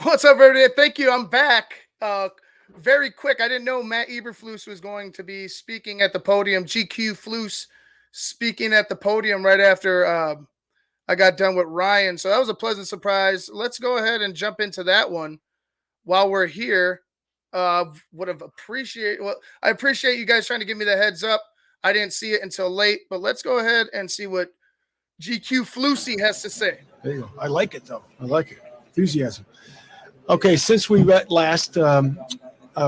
What's up, everybody? Thank you. I'm back. Very quick. I didn't know Matt Eberflus was going to be speaking at the podium. GQ Flus speaking at the podium right after I got done with Ryan. So that was a pleasant surprise. Let's go ahead and jump into that one while we're here. Would have appreciate. Well, I appreciate you guys trying to give me the heads up. I didn't see it until late, but let's go ahead and see what GQ Flusy has to say. There you go. I like it, though. I like it. Enthusiasm. Okay, since we met last,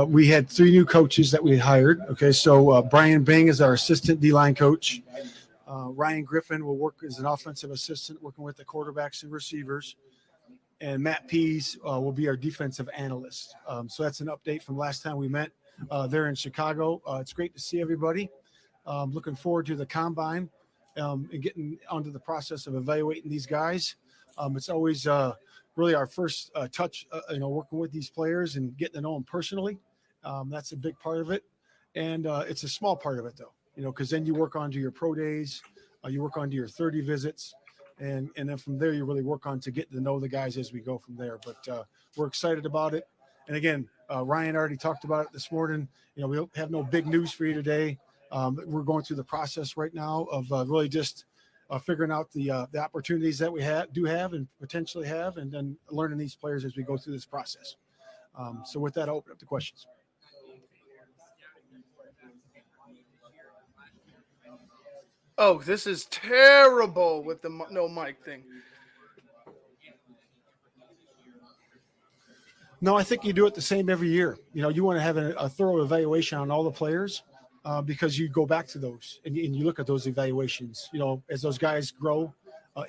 we had 3 new coaches that we hired. Okay, so Brian Bing is our assistant D-line coach. Ryan Griffin will work as an offensive assistant, working with the quarterbacks and receivers. And Matt Pease will be our defensive analyst. So that's an update from last time we met there in Chicago. It's great to see everybody. Looking forward to the combine and getting onto the process of evaluating these guys. It's always really our first touch, working with these players and getting to know them personally. That's a big part of it. And it's a small part of it, though, because then you work on to your pro days, you work on to your 30 visits. And then from there, you really work on to get to know the guys as we go from there. But we're excited about it. And again, Ryan already talked about it this morning. We don't have no big news for you today. We're going through the process right now of really just figuring out the opportunities that we do have and potentially have, and then learning these players as we go through this process. So with that, I'll open up the questions. Oh, this is terrible with the no mic thing. No, I think you do it the same every year. You want to have a thorough evaluation on all the players because you go back to those and you look at those evaluations. As those guys grow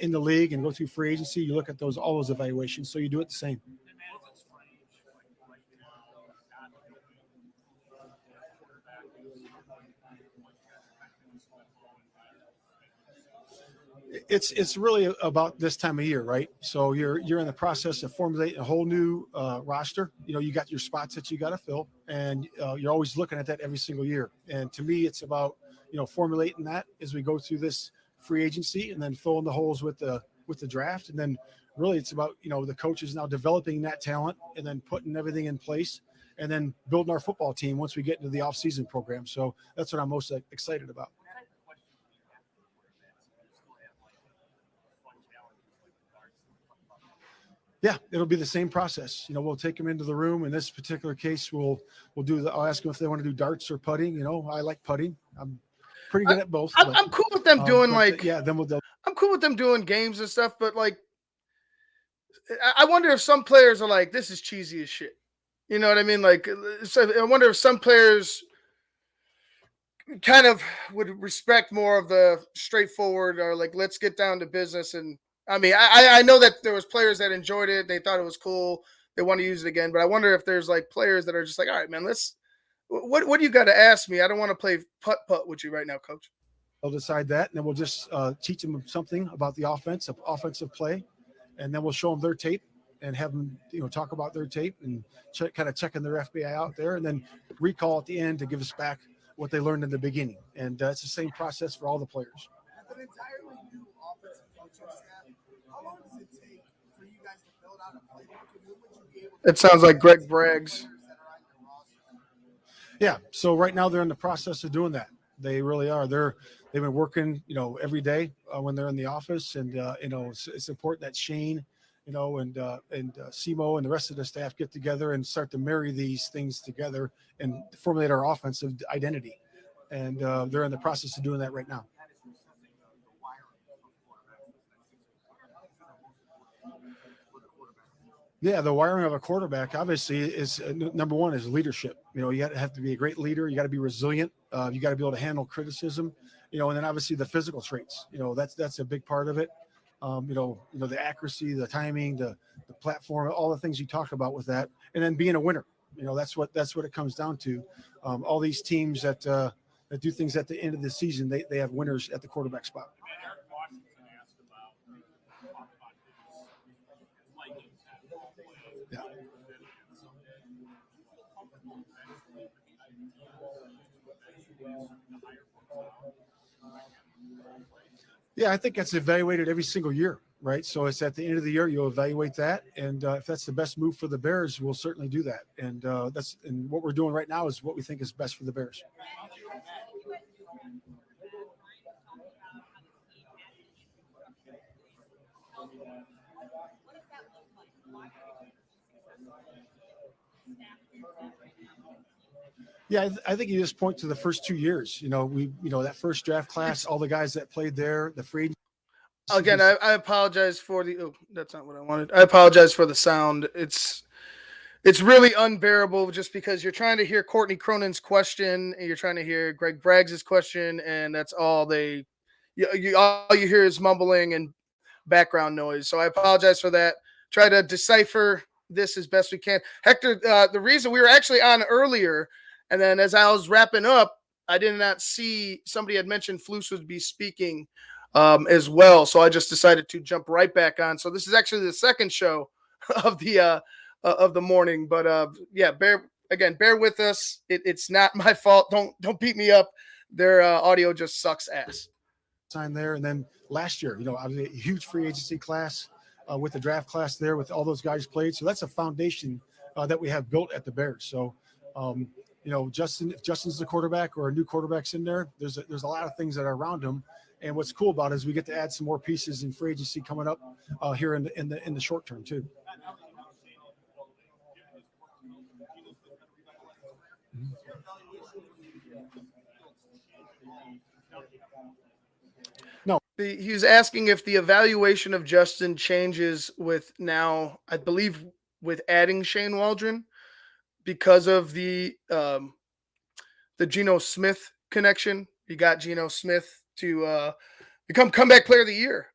in the league and go through free agency, you look at all those evaluations. So you do it the same. It's really about this time of year, right? So you're in the process of formulating a whole new roster. You got your spots that you got to fill, and you're always looking at that every single year. And to me, it's about formulating that as we go through this free agency, and then filling the holes with the draft. And then really, it's about the coaches now developing that talent, and then putting everything in place, and then building our football team once we get into the off-season program. So that's what I'm most excited about. Yeah, it'll be the same process. We'll take them into the room. In this particular case, I'll ask them if they want to do darts or putting. I like putting. I'm pretty good at both. I'm cool with them doing I'm cool with them doing games and stuff, but I wonder if some players are like, this is cheesy as shit. You know what I mean? So I wonder if some players kind of would respect more of the straightforward or let's get down to business. And I mean, I know that there was players that enjoyed it. They thought it was cool. They want to use it again. But I wonder if there's players that are just all right, man, what do you got to ask me? I don't want to play putt with you right now, coach. They'll decide that. And then we'll just teach them something about the offensive play. And then we'll show them their tape and have them, talk about their tape and kind of checking their FBI out there, and then recall at the end to give us back what they learned in the beginning. And it's the same process for all the players. As an entirely new offensive coaching staff, how long does it take for you guys to build out a playbook? It sounds like Greg Braggs. Yeah. So right now they're in the process of doing that. They really are. They've been working, every day when they're in the office, and it's important that Shane, and Simo and the rest of the staff get together and start to marry these things together and formulate our offensive identity. And they're in the process of doing that right now. Yeah, the wiring of a quarterback obviously is number one is leadership. You have to be a great leader. You got to be resilient. You got to be able to handle criticism. And then obviously the physical traits. That's a big part of it. The accuracy, the timing, the platform, all the things you talked about with that, and then being a winner. That's what it comes down to. All these teams that do things at the end of the season, they have winners at the quarterback spot. Yeah. Yeah, I think that's evaluated every single year. right? So it's at the end of the year, you'll evaluate that. And if that's the best move for the Bears, we'll certainly do that. And and what we're doing right now is what we think is best for the Bears. Yeah, I think you just point to the first 2 years. That first draft class, all the guys that played there, the free Again, agency. I apologize for the. Oh, that's not what I wanted. I apologize for the sound. It's really unbearable just because you're trying to hear Courtney Cronin's question and you're trying to hear Greg Braggs' question, and that's all all you hear is mumbling and background noise. So I apologize for that. Try to decipher this as best we can. Hector, the reason we were actually on earlier, and then as I was wrapping up, I did not see somebody had mentioned Flus would be speaking as well. So I just decided to jump right back on. So this is actually the second show of the morning. But yeah, bear with us. It's not my fault. Don't beat me up. Their audio just sucks ass. Time there. And then last year, obviously a huge free agency class with the draft class there with all those guys played. So that's a foundation that we have built at the Bears. So, if Justin's the quarterback or a new quarterback's in there, there's a lot of things that are around him. And what's cool about it is we get to add some more pieces in free agency coming up here in the short term too. No, he was asking if the evaluation of Justin changes with now, I believe, with adding Shane Waldron because of the Geno Smith connection. You got Geno Smith to become comeback player of the year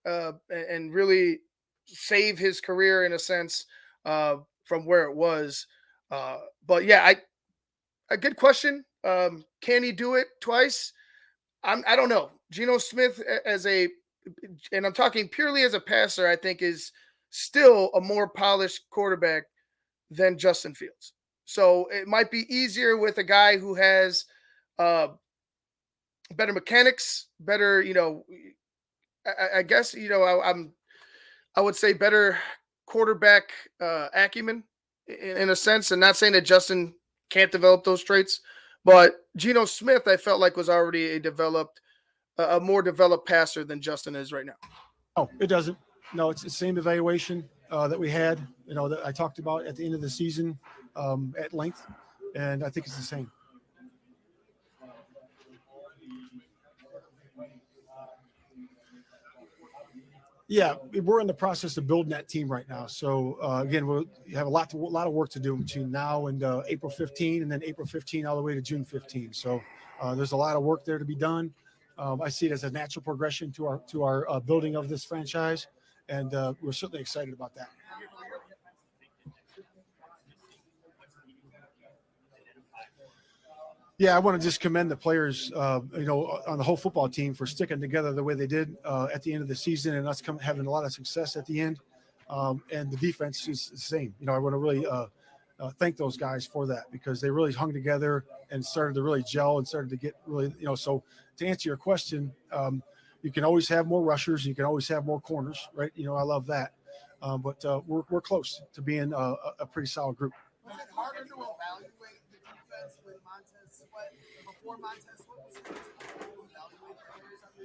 and really save his career in a sense from where it was. But yeah, a good question. Can he do it twice? I don't know. Geno Smith and I'm talking purely as a passer, I think is still a more polished quarterback than Justin Fields. So it might be easier with a guy who has better mechanics, better, I guess, I would say better quarterback acumen in a sense, and not saying that Justin can't develop those traits, but Geno Smith, I felt like was already a more developed passer than Justin is right now. Oh, it doesn't. No, it's the same evaluation that we had, that I talked about at the end of the season at length, and I think it's the same. Yeah, we're in the process of building that team right now. So again, we'll have a lot of work to do between now and April 15, and then April 15 all the way to June 15. So there's a lot of work there to be done. I see it as a natural progression to our building of this franchise, and we're certainly excited about that. Yeah, I want to just commend the players, on the whole football team for sticking together the way they did at the end of the season, and us having a lot of success at the end. And the defense is the same. I want to really thank those guys for that, because they really hung together and started to really gel and started to get really, So to answer your question, you can always have more rushers, you can always have more corners, right? I love that, but we're close to being a pretty solid group. Was it harder to evaluate the defense when Montez Sweat, before Montez Sweat was here? To evaluate the players on the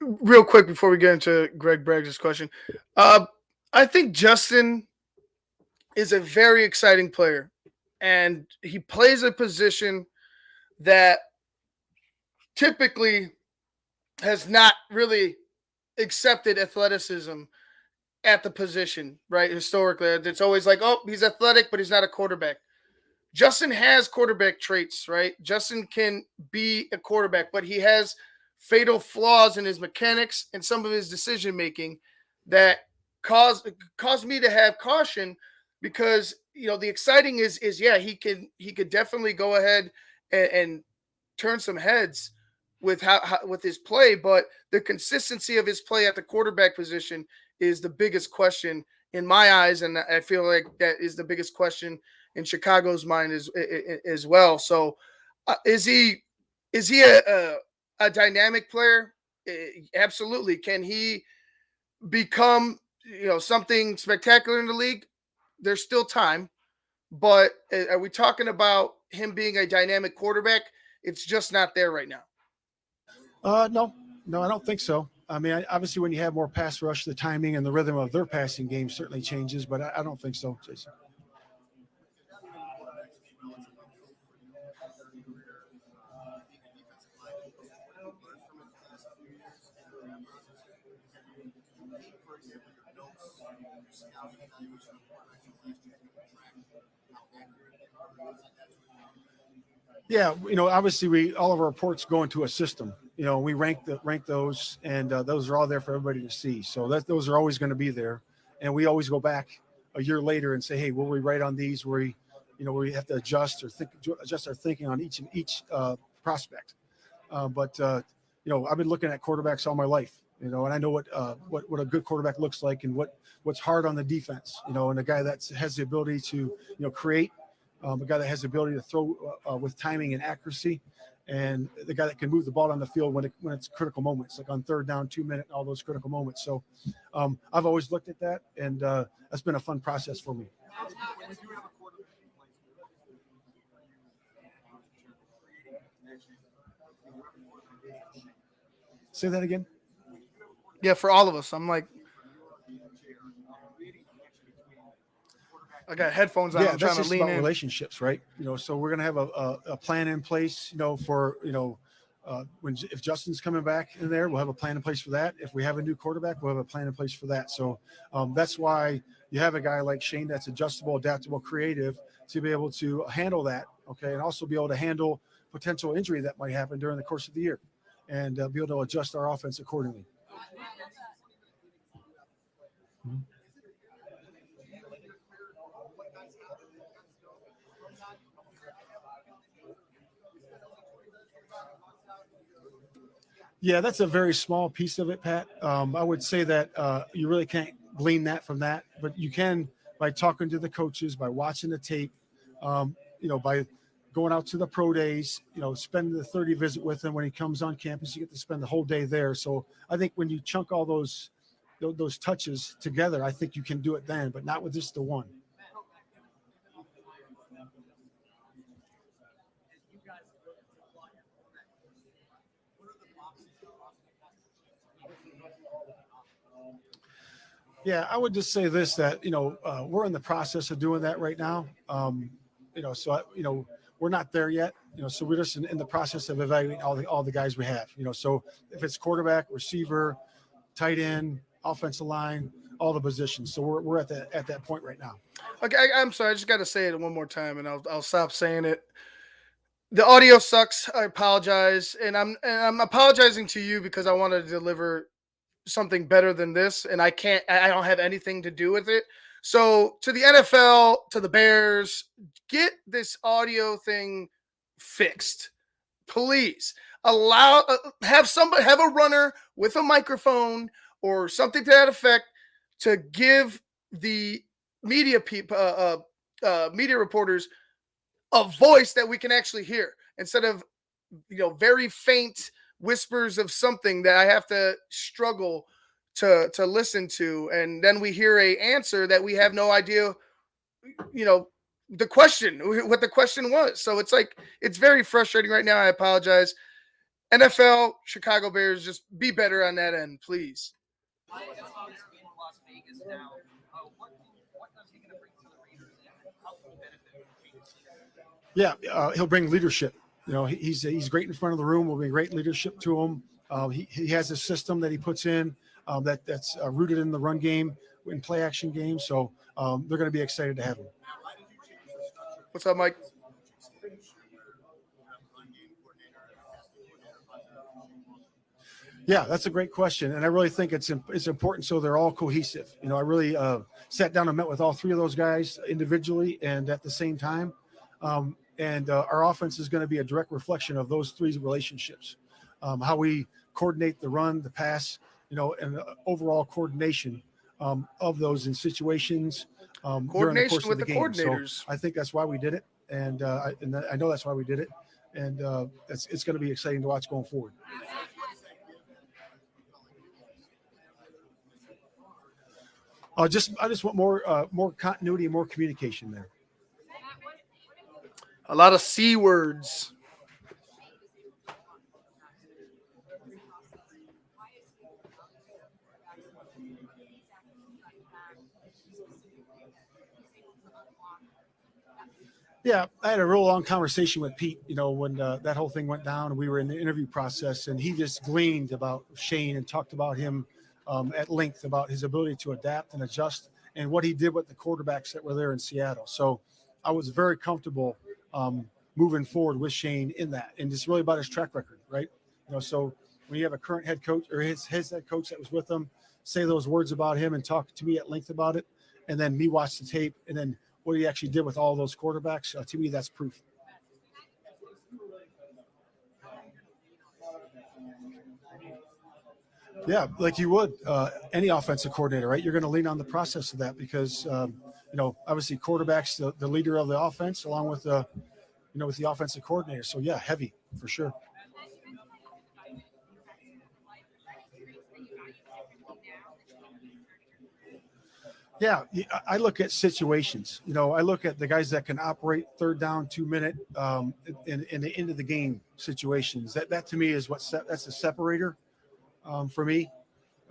defense? Real quick before we get into Greg Braggs' question, I think Justin is a very exciting player, and he plays a position that typically has not really accepted athleticism at the position, right? Historically, it's always like, oh, he's athletic, but he's not a quarterback. Justin has quarterback traits, right? Justin can be a quarterback, but he has fatal flaws in his mechanics and some of his decision making that caused me to have caution, because the exciting is yeah, he could definitely go ahead and turn some heads with with his play, but the consistency of his play at the quarterback position is the biggest question in my eyes, and I feel like that is the biggest question in Chicago's mind as well. So, is he a dynamic player? Absolutely. Can he become something spectacular in the league, there's still time. But are we talking about him being a dynamic quarterback? It's just not there right now. No, I don't think so. I mean, obviously, when you have more pass rush, the timing and the rhythm of their passing game certainly changes, but I don't think so, Jason. Yeah, obviously, we all of our reports go into a system. We rank those, and those are all there for everybody to see. So those are always going to be there, and we always go back a year later and say, hey, will we write on these where we have to adjust or adjust our thinking on each prospect. But I've been looking at quarterbacks all my life, and I know what a good quarterback looks like and what's hard on the defense, and a guy that has the ability to create, a guy that has the ability to throw with timing and accuracy, and the guy that can move the ball on the field when it's critical moments, like on 3rd down, 2-minute, all those critical moments. So I've always looked at that, and that's been a fun process for me. Say that again. Yeah, for all of us. I'm like, I got headphones on. Yeah, I'm that's trying to just lean about in. relationships, right? So we're gonna have a plan in place, for if Justin's coming back in there, we'll have a plan in place for that. If we have a new quarterback, we'll have a plan in place for that. So that's why you have a guy like Shane that's adjustable, adaptable, creative to be able to handle that, okay, and also be able to handle potential injury that might happen during the course of the year, and be able to adjust our offense accordingly. Mm-hmm. Yeah, that's a very small piece of it, Pat. I would say that you really can't glean that from that, but you can by talking to the coaches, by watching the tape, by going out to the pro days, spending the 30 visit with him when he comes on campus. You get to spend the whole day there. So I think when you chunk all those touches together, I think you can do it then, but not with just the one. Yeah, I would just say this, that we're in the process of doing that right now. We're not there yet. So we're just in the process of evaluating all the guys we have. So if it's quarterback, receiver, tight end, offensive line, all the positions. So we're at that point right now. Okay, I'm sorry. I just got to say it one more time, and I'll stop saying it. The audio sucks. I apologize, and I'm apologizing to you because I want to deliver something better than this, and I can't. I don't have anything to do with it. So to the NFL, to the Bears, get this audio thing fixed, please. Have a runner with a microphone or something to that effect to give the media people, media reporters, a voice that we can actually hear instead of very faint whispers of something that I have to struggle to listen to, and then we hear a answer that we have no idea the question, what the question was. So it's very frustrating right now. I apologize. NFL, Chicago Bears, just be better on that end, please. Yeah, he'll bring leadership. He's great in front of the room. Will bring great leadership to him. He has a system that he puts in that's rooted in the run game, in play action games. So they're going to be excited to have him. What's up, Mike? Yeah, that's a great question, and I really think it's important so they're all cohesive. I really sat down and met with all three of those guys individually and at the same time, and our offense is going to be a direct reflection of those three relationships. How we coordinate the run, the pass, and overall coordination of those in situations during the course of the game. So I think that's why we did it, and I know that's why we did it, and it's going to be exciting to watch going forward. I just want more continuity, more communication there. A lot of C words. Yeah, I had a real long conversation with Pete, when that whole thing went down and we were in the interview process, and he just gleaned about Shane and talked about him at length about his ability to adapt and adjust and what he did with the quarterbacks that were there in Seattle. So I was very comfortable moving forward with Shane in that, and it's really about his track record, right? So when you have a current head coach or his head coach that was with him say those words about him and talk to me at length about it, and then me watch the tape, and then what he actually did with all those quarterbacks, to me, that's proof. Yeah, like you would any offensive coordinator, right? You're going to lean on the process of that because, obviously quarterback's the leader of the offense along with with the offensive coordinator. So yeah, heavy for sure. Yeah, I look at situations. I look at the guys that can operate third down, 2 minute, in the end of the game situations. That to me is that's a separator for me.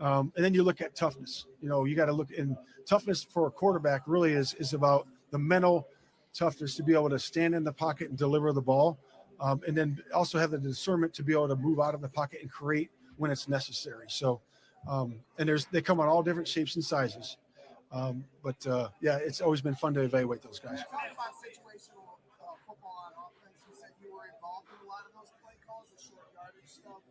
And then you look at toughness. You got to look in toughness for a quarterback. Really is about the mental toughness to be able to stand in the pocket and deliver the ball, and then also have the discernment to be able to move out of the pocket and create when it's necessary. So, and they come on all different shapes and sizes. But yeah, it's always been fun to evaluate those guys. Talk about situational football on offense. You said you were involved in a lot of those play calls, the short yardage stuff.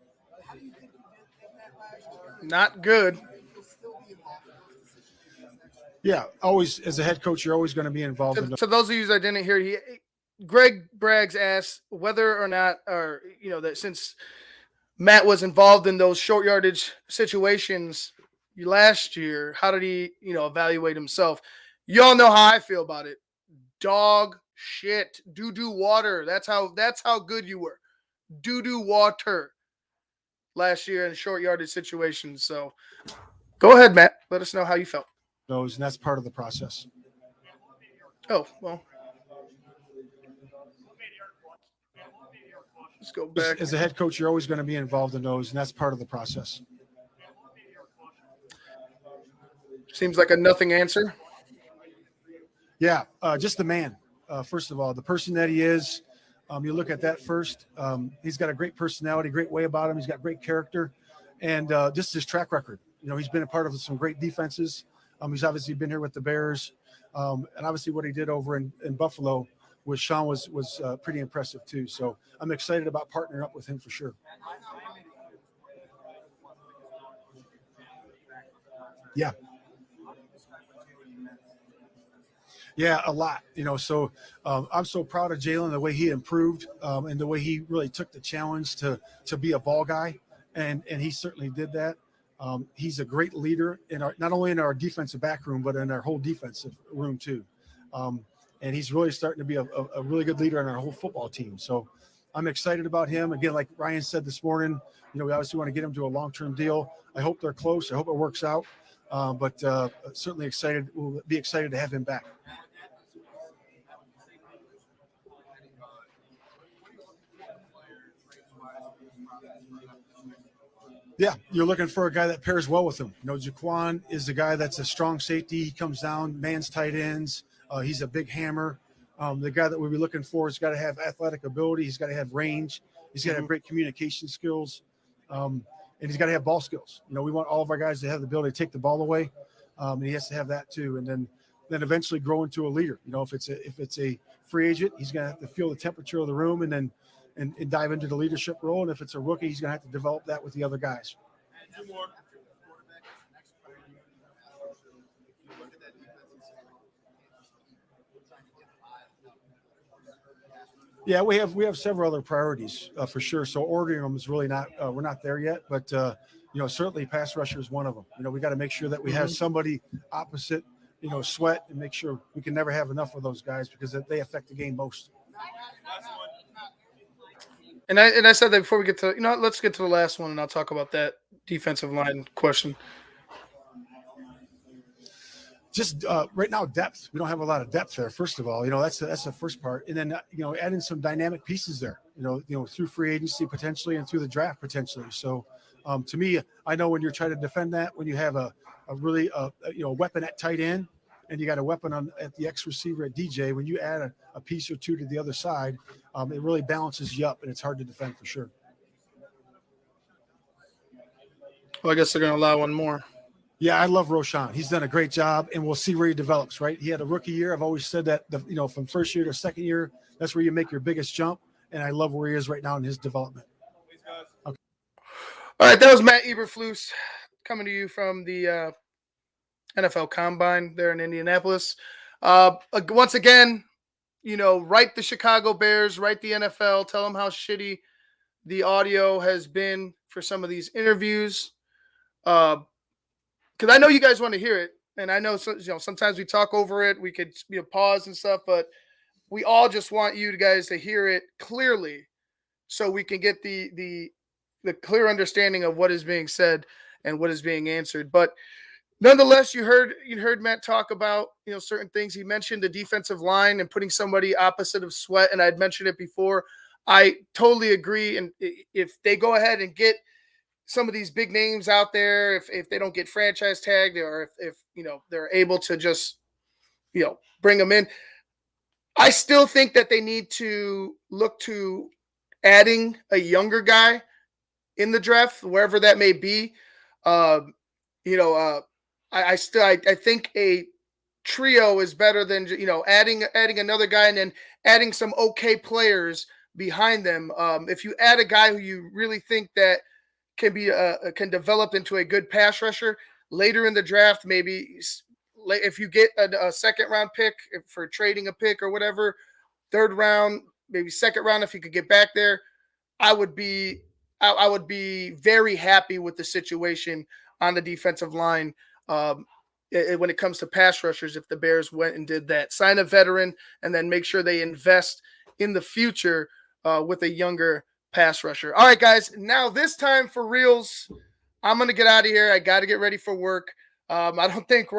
How do you think you did in that last year? Not good. Do you think you'll still be involved in those decision makings next year? Yeah, always as a head coach, you're always going to be involved in. To those of you that didn't hear, Greg Braggs asked whether or not, or that since Matt was involved in those short yardage situations last year, how did he, evaluate himself? Y'all know how I feel about it. Dog shit, doo doo water. That's how good you were. Doo doo water last year in short yardage situations. So go ahead, Matt. Let us know how you felt. Those, and that's part of the process. Oh, well. Let's go back. As a head coach, you're always going to be involved in those, and that's part of the process. Seems like a nothing answer. Yeah, just the man. First of all, the person that he is. You look at that first. He's got a great personality, great way about him. He's got great character, and just his track record. He's been a part of some great defenses. He's obviously been here with the Bears, and obviously what he did over in Buffalo with Sean was pretty impressive too. So I'm excited about partnering up with him for sure. Yeah. Yeah, a lot. So I'm so proud of Jalen, the way he improved and the way he really took the challenge to be a ball guy, and he certainly did that. He's a great leader not only in our defensive back room, but in our whole defensive room too. And he's really starting to be a really good leader in our whole football team. So I'm excited about him. Again, like Ryan said this morning, we obviously want to get him to a long-term deal. I hope they're close. I hope it works out. But certainly excited. We'll be excited to have him back. Yeah, you're looking for a guy that pairs well with him. Jaquan is a guy that's a strong safety. He comes down, man's tight ends. He's a big hammer. The guy that we'll be looking for has got to have athletic ability. He's got to have range. He's got to have great communication skills. And he's got to have ball skills. We want all of our guys to have the ability to take the ball away. And he has to have that too. And then eventually grow into a leader. If it's a free agent, he's going to have to feel the temperature of the room and then and dive into the leadership role. And if it's a rookie, he's going to have to develop that with the other guys. Yeah, we have several other priorities for sure. So ordering them is really not we're not there yet, but certainly pass rusher is one of them. We got to make sure that we have somebody opposite, Sweat, and make sure we can never have enough of those guys because they affect the game most. And I said that before we get to let's get to the last one and I'll talk about that defensive line question. Just right now, depth. We don't have a lot of depth there. First of all, that's the first part, and then add in some dynamic pieces there. Through free agency potentially and through the draft potentially. So, to me, I know when you're trying to defend that, when you have a really weapon at tight end, and you got a weapon at the X receiver at DJ, when you add a piece or two to the other side, it really balances you up, and it's hard to defend for sure. Well, I guess they're going to allow one more. Yeah, I love Roschon. He's done a great job, and we'll see where he develops, right? He had a rookie year. I've always said that, from first year to second year, that's where you make your biggest jump, and I love where he is right now in his development. Okay. All right, that was Matt Eberflus coming to you from the NFL Combine there in Indianapolis. Once again, write the Chicago Bears, write the NFL, tell them how shitty the audio has been for some of these interviews. Because I know you guys want to hear it, and I know sometimes we talk over it. We could pause and stuff, but we all just want you guys to hear it clearly, so we can get the clear understanding of what is being said and what is being answered. But nonetheless, you heard Matt talk about certain things. He mentioned the defensive line and putting somebody opposite of Sweat, and I'd mentioned it before. I totally agree. And if they go ahead and get some of these big names out there, if they don't get franchise tagged, or if they're able to just bring them in, I still think that they need to look to adding a younger guy in the draft, wherever that may be. I think a trio is better than adding another guy and then adding some okay players behind them. If you add a guy who you really think that can develop into a good pass rusher later in the draft, maybe if you get a second round pick for trading a pick or whatever, third round, maybe second round, if you could get back there, I would be very happy with the situation on the defensive line when it comes to pass rushers. If the Bears went and did that, sign a veteran and then make sure they invest in the future with a younger pass rusher. All right, guys. Now this time for reals, I'm gonna get out of here. I got to get ready for work. I don't think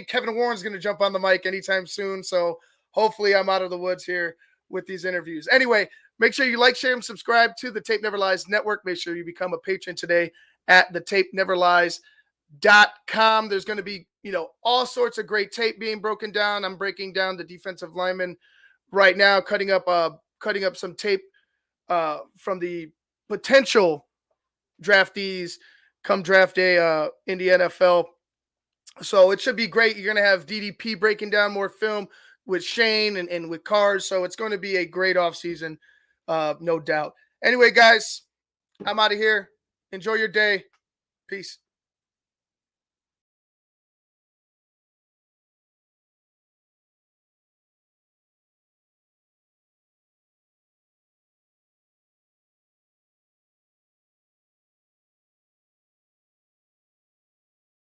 Kevin Warren's gonna jump on the mic anytime soon. So hopefully I'm out of the woods here with these interviews. Anyway, make sure you like, share, and subscribe to the Tape Never Lies Network. Make sure you become a patron today at thetapeneverlies.com. There's going to be all sorts of great tape being broken down. I'm breaking down the defensive linemen right now, cutting up some tape from the potential draftees come draft day in the NFL. So it should be great. You're going to have DDP breaking down more film with Shane and with Cars. So it's going to be a great offseason, no doubt. Anyway, guys, I'm out of here. Enjoy your day. Peace.